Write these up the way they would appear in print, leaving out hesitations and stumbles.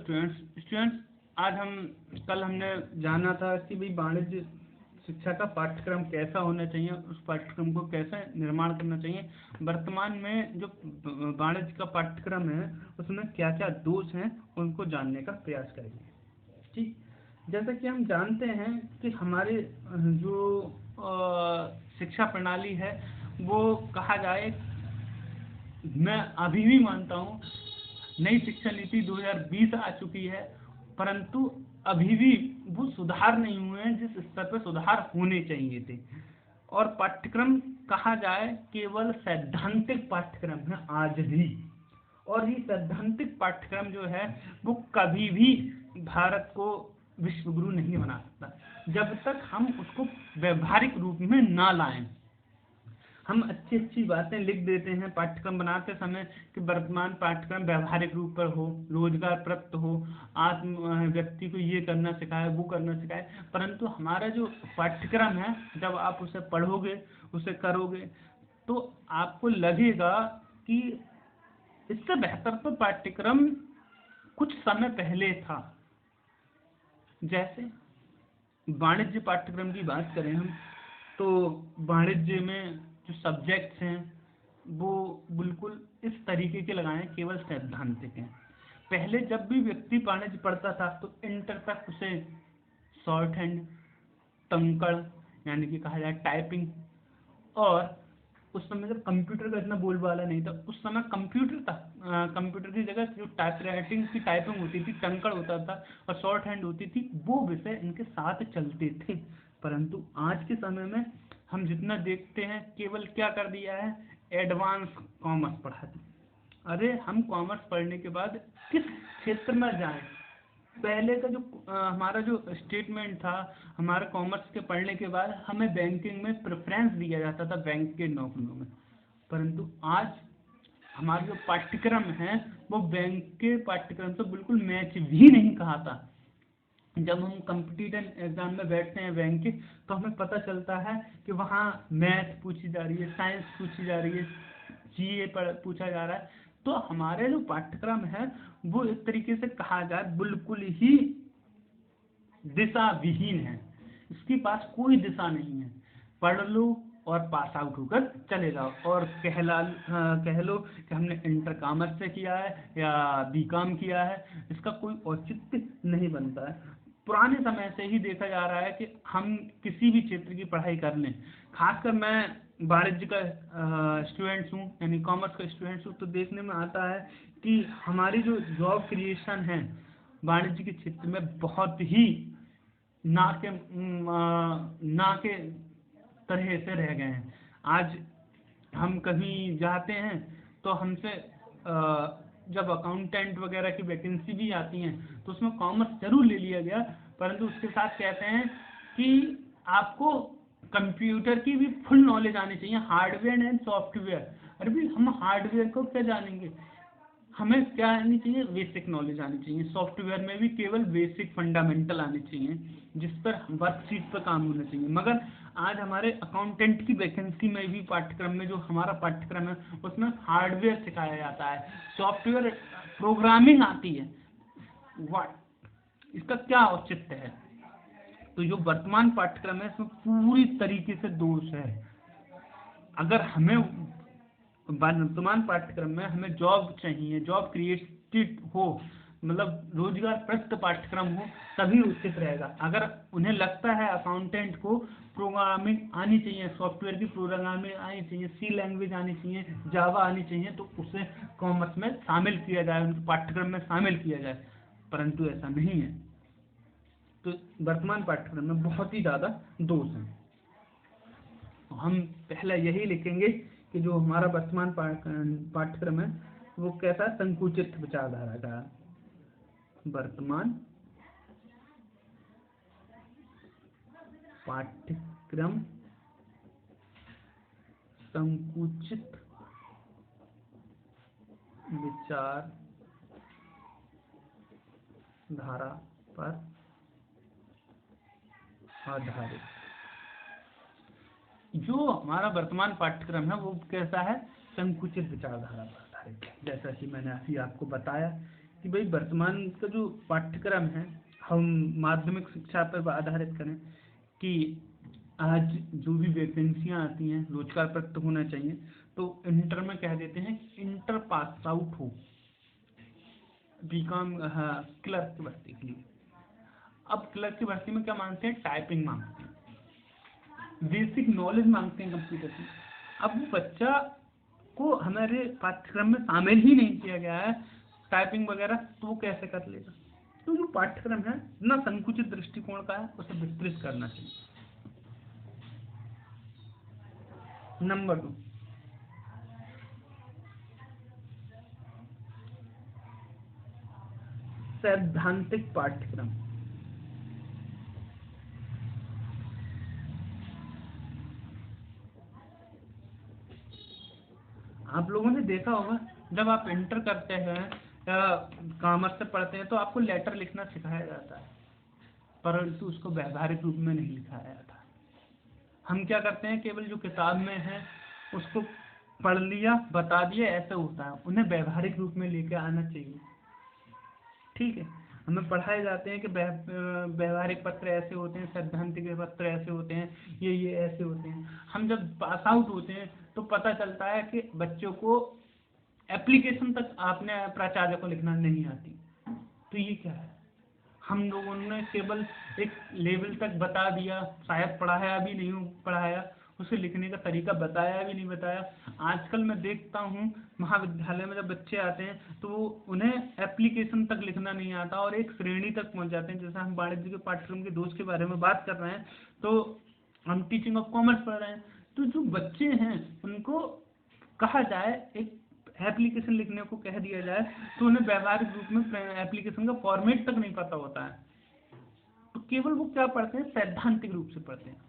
Students आज कल हमने जाना था कि भाई वाणिज्य शिक्षा का पाठ्यक्रम कैसा होना चाहिए, उस पाठ्यक्रम को कैसे निर्माण करना चाहिए। वर्तमान में जो वाणिज्य का पाठ्यक्रम है उसमें क्या क्या दोष हैं उनको जानने का प्रयास करेंगे। ठीक, जैसा कि हम जानते हैं कि हमारे जो शिक्षा प्रणाली है वो कहा जाए, मैं अभी भी मानता हूँ नई शिक्षा नीति 2020 आ चुकी है, परंतु अभी भी वो सुधार नहीं हुए हैं जिस स्तर पर सुधार होने चाहिए थे। और पाठ्यक्रम कहा जाए केवल सैद्धांतिक पाठ्यक्रम है आज भी, और ये सैद्धांतिक पाठ्यक्रम जो है वो कभी भी भारत को विश्व गुरु नहीं बना सकता जब तक हम उसको व्यवहारिक रूप में ना लाएं। हम अच्छी बातें लिख देते हैं पाठ्यक्रम बनाते समय कि वर्तमान पाठ्यक्रम व्यवहारिक रूप पर हो, रोजगार प्राप्त हो, आत्म व्यक्ति को ये करना सिखाए, वो करना सिखाए, परंतु हमारा जो पाठ्यक्रम है जब आप उसे पढ़ोगे, उसे करोगे, तो आपको लगेगा कि इससे बेहतर तो पाठ्यक्रम कुछ समय पहले था। जैसे वाणिज्य पाठ्यक्रम की बात करें हम, तो वाणिज्य में जो सब्जेक्ट्स हैं वो बिल्कुल इस तरीके के लगाए केवल सैद्धांतिक हैं। पहले जब भी व्यक्ति वाणिज्य पढ़ता था तो इंटर तक उसे शॉर्ट हैंड, तंकड़ यानी कि कहा जाए टाइपिंग, और उस समय जब कंप्यूटर का इतना बोलबाला नहीं था, उस समय कंप्यूटर था, कंप्यूटर की जगह जो टाइपराइटिंग की टाइपिंग होती थी, टंकड़ होता था और शॉर्ट हैंड होती थी, वो विषय इनके साथ चलते थे। परंतु आज के समय में हम जितना देखते हैं केवल क्या कर दिया है, एडवांस कॉमर्स पढ़ा दी। अरे हम कॉमर्स पढ़ने के बाद किस क्षेत्र में जाएं? पहले का जो हमारा जो स्टेटमेंट था, हमारे कॉमर्स के पढ़ने के बाद हमें बैंकिंग में प्रेफरेंस दिया जाता था, बैंक के नौकरियों में। परंतु आज हमारा जो पाठ्यक्रम है वो बैंक के पाठ्यक्रम से बिल्कुल मैच भी नहीं खाता। जब हम कॉम्पिटिटिव एग्जाम में बैठते हैं बैंक के, तो हमें पता चलता है कि वहाँ मैथ पूछी जा रही है, साइंस पूछी जा रही है, जीए पर पूछा जा रहा है। तो हमारे जो पाठ्यक्रम है वो एक तरीके से कहा जाए बिल्कुल ही दिशा विहीन है, इसके पास कोई दिशा नहीं है। पढ़ लो और पास आउट होकर चले जाओ और कह लो कि हमने इंटर कॉमर्स से किया है या बीकॉम किया है, इसका कोई औचित्य नहीं बनता है। पुराने समय से ही देखा जा रहा है कि हम किसी भी क्षेत्र की पढ़ाई कर लें, खासकर मैं वाणिज्य का स्टूडेंट्स हूँ, यानी कॉमर्स का स्टूडेंट्स हूँ, तो देखने में आता है कि हमारी जो जॉब क्रिएशन है वाणिज्य के क्षेत्र में बहुत ही ना के तरह से रह गए हैं। आज हम कहीं जाते हैं तो हमसे जब अकाउंटेंट वगैरह की वैकेंसी भी आती हैं तो उसमें कॉमर्स जरूर ले लिया गया, परंतु उसके साथ कहते हैं कि आपको कंप्यूटर की भी फुल नॉलेज आनी चाहिए, हार्डवेयर एंड सॉफ्टवेयर। अरे भाई हम हार्डवेयर को क्या जानेंगे, हमें क्या आनी चाहिए, बेसिक नॉलेज आनी चाहिए। सॉफ्टवेयर में भी केवल बेसिक फंडामेंटल आने चाहिए जिस पर वर्कशीट पर काम होना चाहिए। मगर आज हमारे अकाउंटेंट की वैकेंसी में भी पाठ्यक्रम में जो हमारा पाठ्यक्रम है उसमें हार्डवेयर सिखाया जाता है, सॉफ्टवेयर प्रोग्रामिंग आती है। इसका क्या औचित्य है? तो जो वर्तमान पाठ्यक्रम है इसमें पूरी तरीके से दोष है। अगर हमें वर्तमान पाठ्यक्रम में हमें जॉब चाहिए, जॉब क्रिएटेड हो, मतलब रोजगार प्रस्त पाठ्यक्रम हो, तभी उचित रहेगा। अगर उन्हें लगता है अकाउंटेंट को प्रोग्रामिंग आनी चाहिए, सॉफ्टवेयर की प्रोग्रामिंग आनी चाहिए, सी लैंग्वेज आनी चाहिए, जावा आनी चाहिए, तो उसे कॉमर्स में शामिल किया जाए, उनके पाठ्यक्रम में शामिल किया जाए, परंतु ऐसा नहीं है। तो वर्तमान पाठ्यक्रम में बहुत ही ज़्यादा दोष हैं। हम पहले यही लिखेंगे कि जो हमारा वर्तमान पाठ्यक्रम है वो कैसा, संकुचित विचारधारा का। वर्तमान पाठ्यक्रम संकुचित विचारधारा पर आधारित। जो हमारा वर्तमान पाठ्यक्रम है वो कैसा है, संकुचित विचारधारा पर आधारित। जैसा कि मैंने अभी आपको बताया कि भाई वर्तमान का जो पाठ्यक्रम है हम माध्यमिक शिक्षा पर आधारित करें कि आज जो भी वैकेंसियां आती हैं रोजगार प्राप्त होना चाहिए, तो इंटर में कह देते हैं इंटर पास आउट हो बीकॉम, हाँ, क्लर्क की भर्ती के लिए। अब क्लर्क की भर्ती में क्या मांगते हैं, टाइपिंग मांगते हैं, बेसिक नॉलेज मांगते हैं कंप्यूटर की। अब वो बच्चा को हमारे पाठ्यक्रम में शामिल ही नहीं किया गया है टाइपिंग वगैरह, तो वो कैसे कर लेगा। तो जो पाठ्यक्रम है ना संकुचित दृष्टिकोण का है, उसे विस्तृत करना चाहिए। नंबर 2, सैद्धांतिक पाठ्यक्रम। आप लोगों ने देखा होगा जब आप इंटर करते हैं या कॉमर्स से पढ़ते हैं तो आपको लेटर लिखना सिखाया जाता है, परंतु उसको व्यवहारिक रूप में नहीं लिखाया जाता। हम क्या करते हैं, केवल जो किताब में है उसको पढ़ लिया, बता दिया, ऐसे होता है। उन्हें व्यवहारिक रूप में लेके आना चाहिए। ठीक है, हमें पढ़ाए जाते हैं कि व्यवहारिक पत्र ऐसे होते हैं, सैद्धांतिक पत्र ऐसे होते हैं, ये ऐसे होते हैं। हम जब पास आउट होते हैं तो पता चलता है कि बच्चों को एप्लीकेशन तक आपने प्राचार्य को लिखना नहीं आती। तो ये क्या है, हम लोगों ने केवल एक लेवल तक बता दिया, शायद पढ़ाया भी नहीं पढ़ाया, उसे लिखने का तरीका बताया भी नहीं बताया। आजकल मैं देखता हूँ महाविद्यालय में जब बच्चे आते हैं तो उन्हें एप्लीकेशन तक लिखना नहीं आता और एक श्रेणी तक पहुँच जाते हैं। जैसे हम वाणिज्य के पाठ्यक्रम के दोष के बारे में बात कर रहे हैं, तो हम टीचिंग ऑफ कॉमर्स पढ़ रहे हैं, तो जो बच्चे हैं उनको कहा जाए, एक एप्लीकेशन लिखने को कह दिया जाए, तो उन्हें व्यवहारिक रूप में एप्लीकेशन का फॉर्मेट तक नहीं पता होता है। तो केवल वो क्या पढ़ते हैं, सैद्धांतिक रूप से पढ़ते हैं।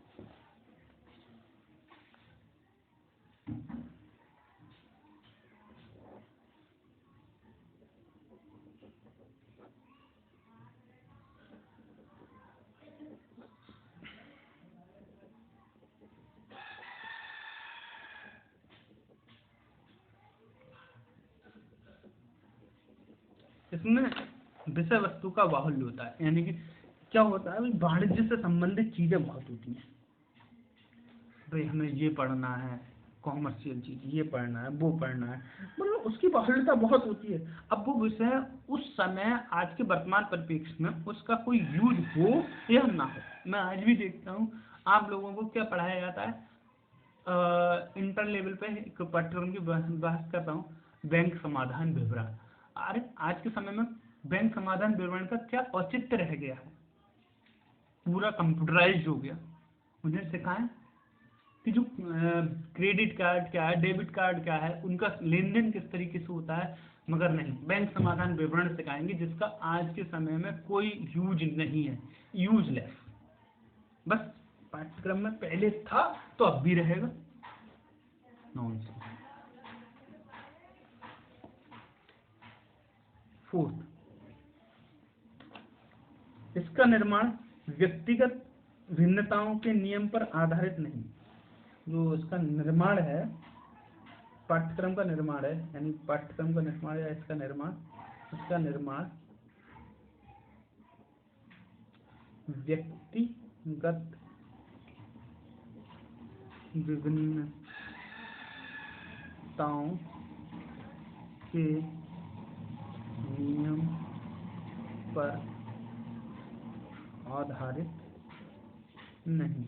इसमें विषय वस्तु का बाहुल्य होता है, यानी कि क्या होता है, वाणिज्य से संबंधित चीजें बहुत होती हैं। भाई हमें ये पढ़ना है, कॉमर्शियल चीज ये पढ़ना है, वो पढ़ना है, मतलब उसकी बाहुल्यता बहुत होती है। अब वो विषय उस समय आज के वर्तमान परिप्रेक्ष्य में उसका कोई यूज हो या ना हो। मैं आज भी देखता हूँ आप लोगों को क्या पढ़ाया जाता है, इंटर लेवल पे एक पाठ्यक्रम की बात कर रहा हूँ, बैंक समाधान विवरण। अरे आज के समय में बैंक समाधान विवरण का क्या औचित्य रह गया है, पूरा कंप्यूटराइज हो गया। उन्हें सिखाएं कि जो क्रेडिट कार्ड क्या है, डेबिट कार्ड क्या है, उनका लेन देन किस तरीके से होता है, मगर नहीं, बैंक समाधान विवरण सिखाएंगे जिसका आज के समय में कोई यूज नहीं है, यूजलेस। बस पाठ्यक्रम में पहले था तो अब भी रहेगा, नॉनसेंस। 4, इसका निर्माण व्यक्तिगत भिन्नताओं के नियम पर आधारित नहीं। जो इसका निर्माण है, पाठ्यक्रम का निर्माण है, यानी पाठ्यक्रम का निर्माण या इसका निर्माण व्यक्तिगत विभिन्नताओं के नियम पर आधारित नहीं।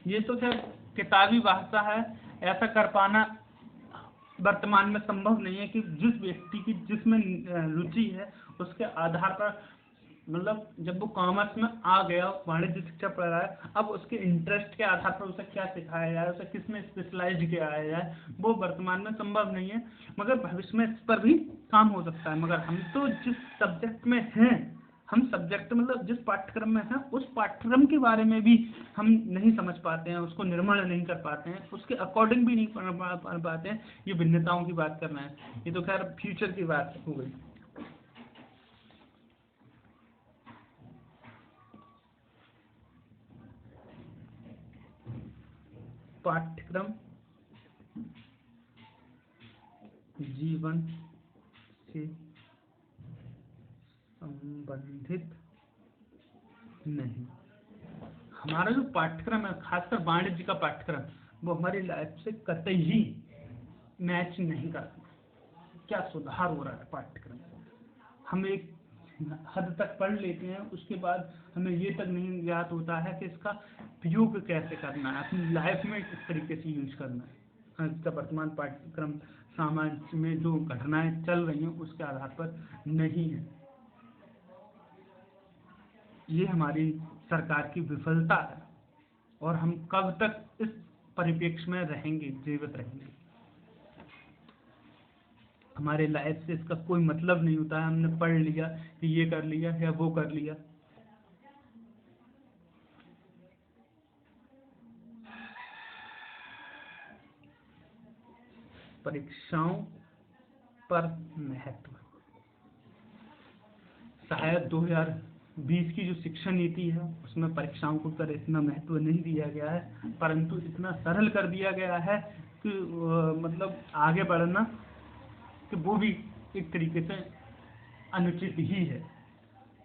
ये तो खैर किताबी भाषा है, ऐसा कर पाना वर्तमान में संभव नहीं है कि जिस व्यक्ति की जिसमें रुचि है उसके आधार पर, मतलब जब वो कॉमर्स में आ गया, वाणिज्य शिक्षा पढ़ रहा है, अब उसके इंटरेस्ट के आधार पर उसे क्या सिखाया जाए, उसे किस में स्पेशलाइज किया जाए, वो वर्तमान में संभव नहीं है। मगर भविष्य में इस पर भी काम हो सकता है। मगर हम तो जिस सब्जेक्ट में हैं, हम सब्जेक्ट मतलब जिस पाठ्यक्रम में हैं, उस पाठ्यक्रम के बारे में भी हम नहीं समझ पाते हैं, उसको निर्माण नहीं कर पाते हैं, उसके अकॉर्डिंग भी नहीं पढ़ पाते हैं। ये भिन्नताओं की बात करना है, ये तो खैर फ्यूचर की बात हो गई। पाठ्यक्रम जीवन से संबंधित नहीं। हमारा जो पाठ्यक्रम है, खासकर वाणिज्य का पाठ्यक्रम, वो हमारी लाइफ से कतई ही मैच नहीं करता। क्या सुधार हो रहा है पाठ्यक्रम, हम एक हद तक पढ़ लेते हैं, उसके बाद हमें ये तक नहीं ज्ञात होता है कि इसका उपयोग कैसे करना है, अपनी लाइफ में किस तरीके से यूज करना है। आज का वर्तमान पाठ्यक्रम समाज में जो घटनाएं चल रही हैं उसके आधार पर नहीं है। ये हमारी सरकार की विफलता है, और हम कब तक इस परिप्रेक्ष्य में रहेंगे, जीवित रहेंगे। हमारे लाइफ से इसका कोई मतलब नहीं होता है, हमने पढ़ लिया कि ये कर लिया या वो कर लिया। परीक्षाओं पर महत्व, शायद 2020 की जो शिक्षा नीति है उसमें परीक्षाओं को पर इतना महत्व नहीं दिया गया है, परंतु इतना सरल कर दिया गया है कि मतलब आगे बढ़ना कि वो भी एक तरीके से अनुचित ही है।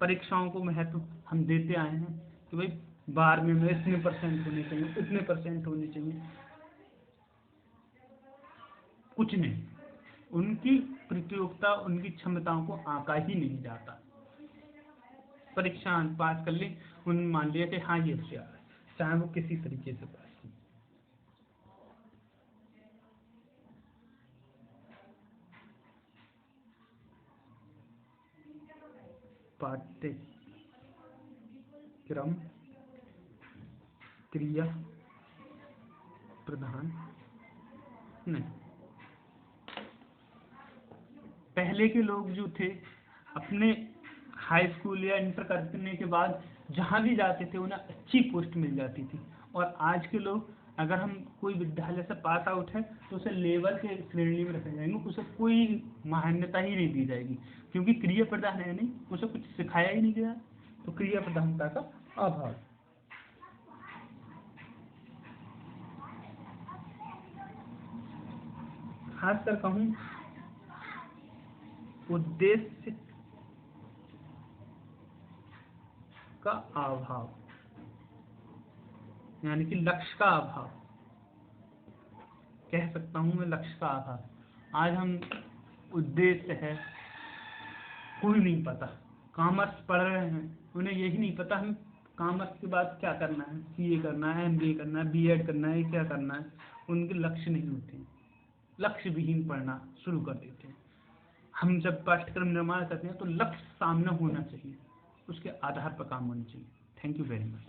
परीक्षाओं को महत्व हम देते आए हैं कि भाई 12वीं में इतने परसेंट होने चाहिए, इतने परसेंट होने चाहिए, कुछ नहीं। उनकी प्रतियोगिता, उनकी क्षमताओं को आंका ही नहीं जाता। परीक्षा पास कर ली, उन मान लिया कि हाँ ये होशियार है, चाहे वो किसी तरीके से पास की। पाठ्यक्रम क्रिया प्रधान नहीं। पहले के लोग जो थे अपने हाई स्कूल या इंटर करने के बाद जहाँ भी जाते थे उन्हें अच्छी पोस्ट मिल जाती थी, और आज के लोग अगर हम कोई विद्यालय से पास आउट है तो उसे लेवल के श्रेणी में रखे जाएंगे, उसे कोई मान्यता ही नहीं दी जाएगी, क्योंकि क्रिया प्रधान है नहीं, उसे कुछ सिखाया ही नहीं गया। तो क्रिया प्रधानता का अभाव। खासकर कहूँ उद्देश्य का अभाव, यानी कि लक्ष्य का अभाव कह सकता हूँ मैं, लक्ष्य का अभाव। आज हम उद्देश्य है कोई नहीं पता, कॉमर्स पढ़ रहे हैं उन्हें यही नहीं पता हम कॉमर्स के बाद क्या करना है, सीए करना है, एमबीए करना है, बीएड करना है, क्या करना है। उनके लक्ष्य नहीं होते, लक्ष्य विहीन पढ़ना शुरू कर देते हैं। हम जब पाठ्यक्रम निर्माण करते हैं तो लक्ष्य सामने होना चाहिए, उसके आधार पर काम होना चाहिए। Thank you very much.